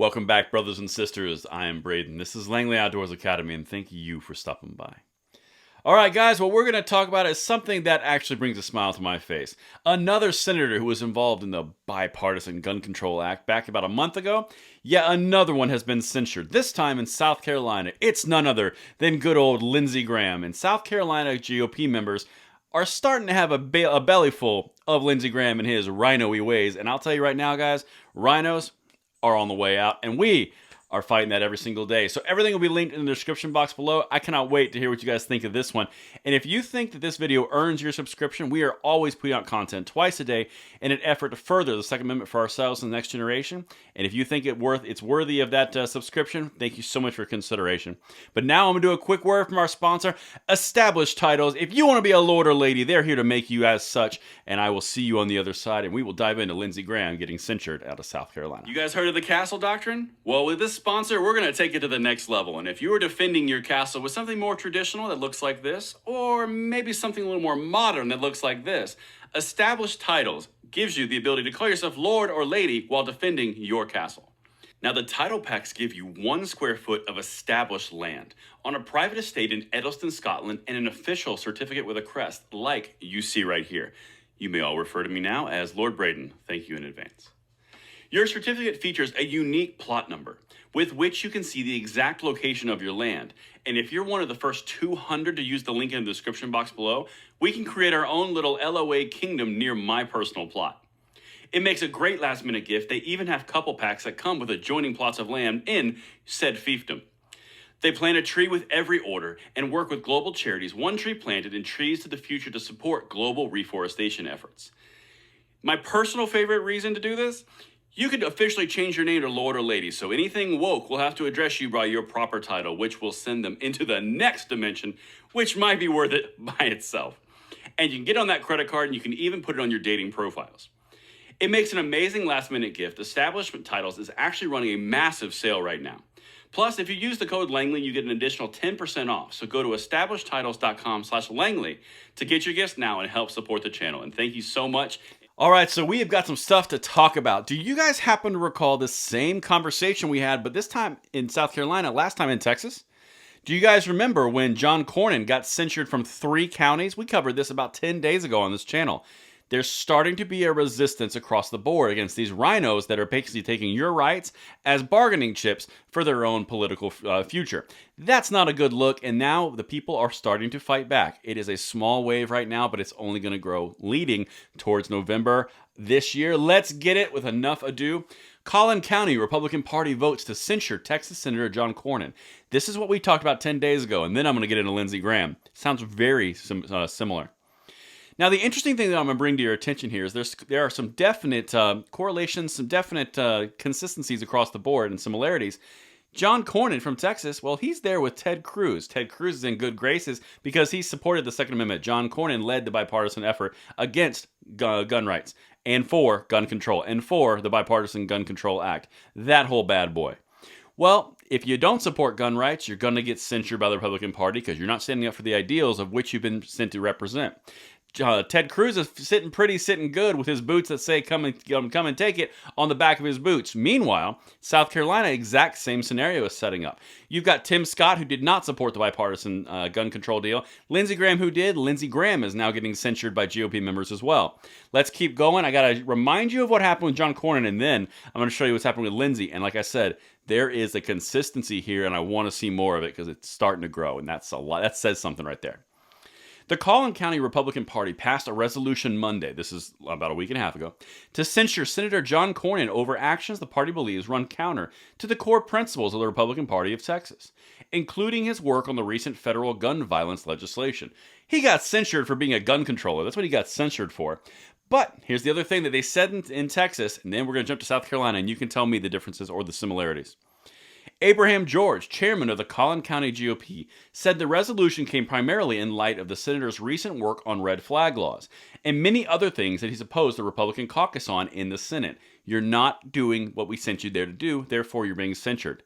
Welcome back, brothers and sisters. I am Braden. This is Langley Outdoors Academy, and thank you for stopping by. All right, guys, what we're going to talk about is something that actually brings a smile to my face. Another senator who was involved in the Bipartisan Gun Control Act back about a month ago, yet another one has been censured, this time in South Carolina. It's none other than good old Lindsey Graham. And South Carolina GOP members are starting to have a belly full of Lindsey Graham and his rhino-y ways. And I'll tell you right now, guys, rhinos are on the way out, and we are fighting that every single day. So everything will be linked in the description box below. I cannot wait to hear what you guys think of this one. And if you think that this video earns your subscription, we are always putting out content twice a day in an effort to further the Second Amendment for ourselves and the next generation. And if you think it's worthy of that subscription, thank you so much for consideration. But now I'm going to do a quick word from our sponsor, Established Titles. If you want to be a lord or lady, they're here to make you as such. And I will see you on the other side, and we will dive into Lindsey Graham getting censured out of South Carolina. You guys heard of the castle doctrine? Well, with this sponsor, we're going to take it to the next level. And if you are defending your castle with something more traditional that looks like this, or maybe something a little more modern that looks like this, Established Titles gives you the ability to call yourself lord or lady while defending your castle. Now, the title packs give you 1 square foot of established land on a private estate in Edelston, Scotland, and an official certificate with a crest like you see right here. You may all refer to me now as Lord Braden. Thank you in advance. Your certificate features a unique plot number with which you can see the exact location of your land. And if you're one of the first 200 to use the link in the description box below, we can create our own little LOA kingdom near my personal plot. It makes a great last minute gift. They even have couple packs that come with adjoining plots of land in said fiefdom. They plant a tree with every order and work with global charities, 1 tree planted and trees to the future to support global reforestation efforts. My personal favorite reason to do this? You could officially change your name to Lord or Lady, so anything woke will have to address you by your proper title, which will send them into the next dimension, which might be worth it by itself. And you can get on that credit card, and you can even put it on your dating profiles. It makes an amazing last-minute gift. Establishment Titles is actually running a massive sale right now. Plus, if you use the code Langley, you get an additional 10% off. So go to establishedtitles.com/Langley to get your gifts now and help support the channel. And thank you so much. All right, so we have got some stuff to talk about. Do you guys happen to recall the same conversation we had, but this time in South Carolina, last time in Texas? Do you guys remember when John Cornyn got censured from 3 counties? We covered this about 10 days ago on this channel. There's starting to be a resistance across the board against these rhinos that are basically taking your rights as bargaining chips for their own political future. That's not a good look, and now the people are starting to fight back. It is a small wave right now, but it's only going to grow leading towards November this year. Let's get it with enough ado. Collin County Republican Party votes to censure Texas Senator John Cornyn. This is what we talked about 10 days ago, and then I'm going to get into Lindsey Graham. Sounds very similar. Now, the interesting thing that I'm going to bring to your attention here is there are some definite correlations, some definite consistencies across the board and similarities. John Cornyn from Texas, well, he's there with Ted Cruz. Ted Cruz is in good graces because he supported the Second Amendment. John Cornyn led the bipartisan effort against gun rights and for gun control and for the Bipartisan Gun Control Act. That whole bad boy. Well, if you don't support gun rights, you're going to get censured by the Republican Party because you're not standing up for the ideals of which you've been sent to represent. Ted Cruz is sitting good with his boots that say come and take it on the back of his boots. Meanwhile, South Carolina, exact same scenario is setting up. You've got Tim Scott, who did not support the bipartisan gun control deal. Lindsey Graham, who did. Lindsey Graham is now getting censured by GOP members as well. Let's keep going. I got to remind you of what happened with John Cornyn, and then I'm going to show you what's happening with Lindsey. And like I said, there is a consistency here, and I want to see more of it because it's starting to grow, and that's a lot. That says something right there. The Collin County Republican Party passed a resolution Monday, this is about a week and a half ago, to censure Senator John Cornyn over actions the party believes run counter to the core principles of the Republican Party of Texas, including his work on the recent federal gun violence legislation. He got censured for being a gun controller. That's what he got censured for. But here's the other thing that they said in Texas, and then we're going to jump to South Carolina, and you can tell me the differences or the similarities. Abraham George, chairman of the Collin County GOP, said the resolution came primarily in light of the senator's recent work on red flag laws and many other things that he's opposed the Republican caucus on in the Senate. You're not doing what we sent you there to do, therefore you're being censured.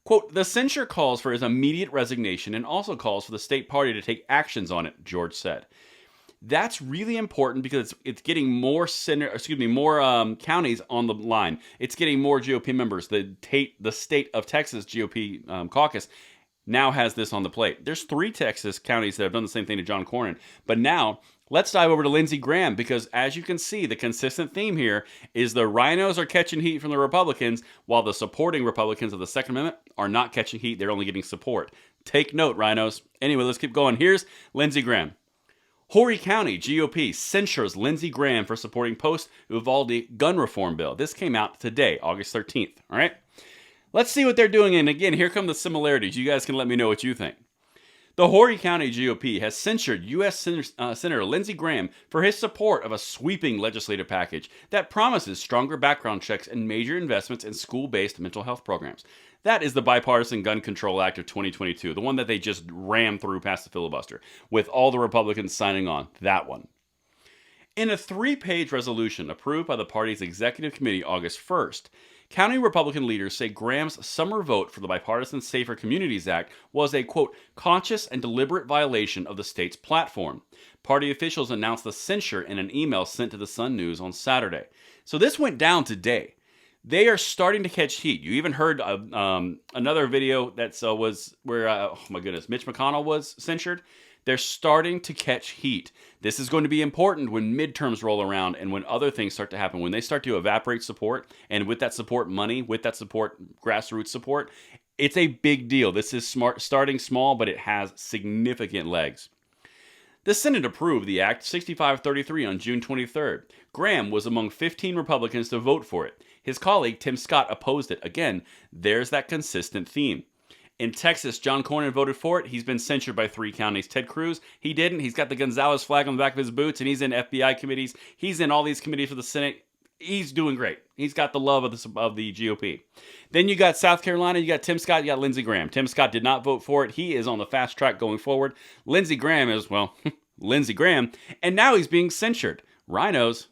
Quote, the censure calls for his immediate resignation and also calls for the state party to take actions on it, George said. That's really important because it's getting more counties on the line. It's getting more GOP members. The state of Texas GOP caucus now has this on the plate. There's 3 Texas counties that have done the same thing to John Cornyn. But now, let's dive over to Lindsey Graham, because as you can see, the consistent theme here is the rhinos are catching heat from the Republicans, while the supporting Republicans of the Second Amendment are not catching heat. They're only getting support. Take note, rhinos. Anyway, let's keep going. Here's Lindsey Graham. Horry County GOP censures Lindsey Graham for supporting post-Uvalde gun reform bill. This came out today, August 13th. All right? Let's see what they're doing. And again, here come the similarities. You guys can let me know what you think. The Horry County GOP has censured U.S. Senator Lindsey Graham for his support of a sweeping legislative package that promises stronger background checks and major investments in school-based mental health programs. That is the Bipartisan Gun Control Act of 2022, the one that they just rammed through past the filibuster, with all the Republicans signing on. That one. In a 3-page resolution approved by the party's executive committee August 1st, county Republican leaders say Graham's summer vote for the Bipartisan Safer Communities Act was a, quote, conscious and deliberate violation of the state's platform. Party officials announced the censure in an email sent to the Sun News on Saturday. So this went down today. They are starting to catch heat. You even heard another video that was where, oh my goodness, Mitch McConnell was censured. They're starting to catch heat. This is going to be important when midterms roll around and when other things start to happen. When they start to evaporate support, and with that support money, with that support grassroots support, it's a big deal. This is starting small, but it has significant legs. The Senate approved the Act 6533 on June 23rd. Graham was among 15 Republicans to vote for it. His colleague Tim Scott opposed it. Again, there's that consistent theme. In Texas, John Cornyn voted for it. He's been censured by 3 counties. Ted Cruz, he didn't. He's got the Gonzales flag on the back of his boots, and he's in FBI committees. He's in all these committees for the Senate. He's doing great. He's got the love of the GOP. Then you got South Carolina. You got Tim Scott. You got Lindsey Graham. Tim Scott did not vote for it. He is on the fast track going forward. Lindsey Graham is, well, Lindsey Graham. And now he's being censured. Rhinos,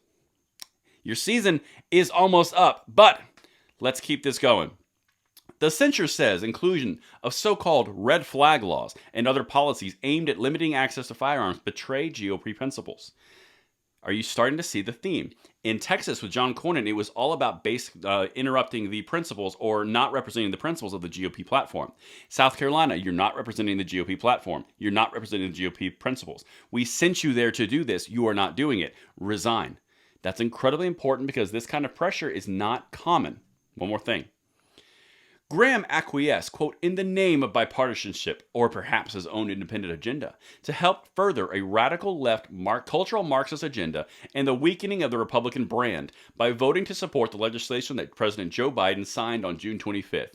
your season is almost up. But let's keep this going. The censure says inclusion of so-called red flag laws and other policies aimed at limiting access to firearms betray GOP principles. Are you starting to see the theme? In Texas with John Cornyn, it was all about interrupting the principles or not representing the principles of the GOP platform. South Carolina, you're not representing the GOP platform. You're not representing the GOP principles. We sent you there to do this. You are not doing it. Resign. That's incredibly important because this kind of pressure is not common. One more thing. Graham acquiesced, quote, in the name of bipartisanship, or perhaps his own independent agenda, to help further a radical left cultural Marxist agenda and the weakening of the Republican brand by voting to support the legislation that President Joe Biden signed on June 25th.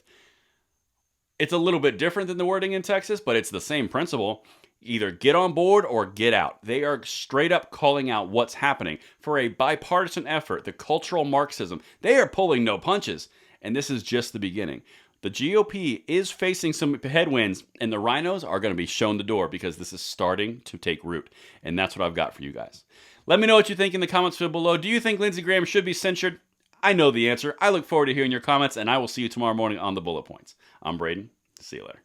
It's a little bit different than the wording in Texas, but it's the same principle. Either get on board or get out. They are straight up calling out what's happening for a bipartisan effort, the cultural Marxism. They are pulling no punches, and this is just the beginning. The GOP is facing some headwinds, and the rhinos are going to be shown the door because this is starting to take root. And that's what I've got for you guys. Let me know what you think in the comments below. Do you think Lindsey Graham should be censured? I know the answer. I look forward to hearing your comments, and I will see you tomorrow morning on the Bullet Points. I'm Braden. See you later.